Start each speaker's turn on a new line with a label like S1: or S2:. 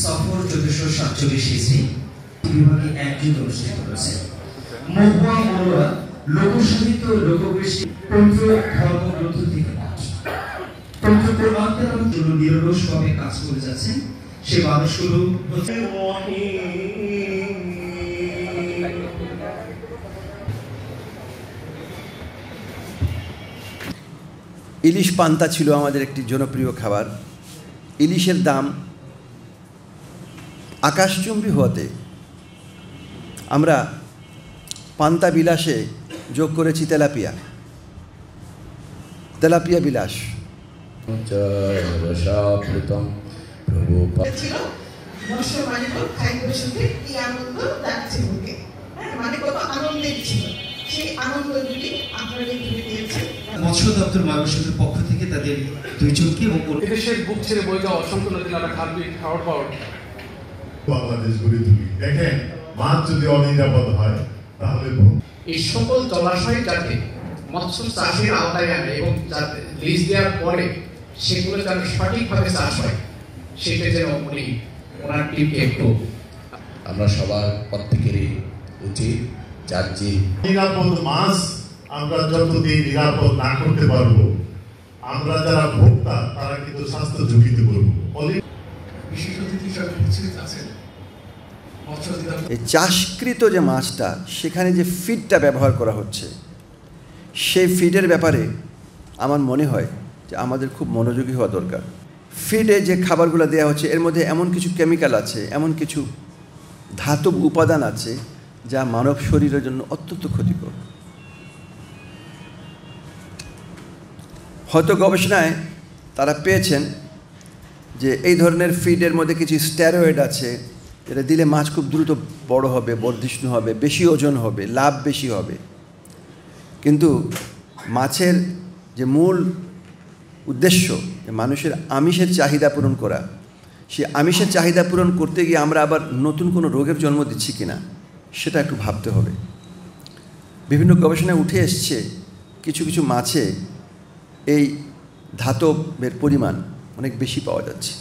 S1: সফর 1447 ইসি বিভাগে একজন অনুষ্ঠিত হয়েছে। মহুয়া মনোরা লোকসাহিত্য লোকগোষ্ঠী তন্ত্র ধর্মগ্রন্থ থেকে পাঠ তন্ত্র প্রবর্তনের জন্য নিরলসভাবে কাজ করে যাচ্ছেন সে মানুষগুলো হচ্ছে
S2: ইলিশ পান্তা ছিল আমাদের একটি জনপ্রিয় খাবার। ইলিশের দাম আকাশচুম্বী হওয়াতে আমরা পান্তা বিলাসে যোগ করেছি তেলাপিয়া বিলাস।
S1: মৎস্য দপ্তর ময়মনসিংহের পক্ষ থেকে তাদের দুইজনকে এবং
S3: দেশের বুক ছেড়ে বই যাওয়া অসংখ্য নদী নালা খাওয়ার পর
S4: বাংলাদেশ গড়ে তুলি। দেখেন মাছ যদি অনিরাপদ হয় তাহলে
S3: এই সকল জলাশয় যাতে মৎস্য চাষের আওতায় আনে এবং লিজ দেওয়ার পরে সেগুলো যেন সঠিকভাবে চাষ হয় সেটা যেন উনি ওনার টিমকে একটু
S5: আমরা সবার প্রত্যেকেরই উচিত যার যে
S4: নিরাপদ মাছ আমরা যতদিন নিরাপদ না করতে পারবো আমরা যারা ভোক্তা তারা কিন্তু স্বাস্থ্য ঝুঁকিতে পড়বো।
S3: বিশেষ অতিথি হিসাবে উপস্থিত আছেন
S2: এই চাষকৃত যে মাছটা সেখানে যে ফিডটা ব্যবহার করা হচ্ছে সেই ফিডের ব্যাপারে আমার মনে হয় যে আমাদের খুব মনোযোগী হওয়া দরকার। ফিডে যে খাবারগুলো দেওয়া হচ্ছে এর মধ্যে এমন কিছু কেমিক্যাল আছে, এমন কিছু ধাতব উপাদান আছে যা মানব শরীরের জন্য অত্যন্ত ক্ষতিকর। হয়তো গবেষণায় তারা পেয়েছেন যে এই ধরনের ফিডের মধ্যে কিছু স্টেরয়েড আছে যেটা দিলে মাছ খুব দ্রুত বড় হবে, বর্ধিষ্ণু হবে, বেশি ওজন হবে, লাভ বেশি হবে। কিন্তু মাছের যে মূল উদ্দেশ্য মানুষের আমিষের চাহিদা পূরণ করা, সেই আমিষের চাহিদা পূরণ করতে গিয়ে আমরা আবার নতুন কোনো রোগের জন্ম দিচ্ছি কিনা সেটা একটু ভাবতে হবে। বিভিন্ন গবেষণায় উঠে এসছে কিছু কিছু মাছে এই ধাতবের পরিমাণ অনেক বেশি পাওয়া যাচ্ছে।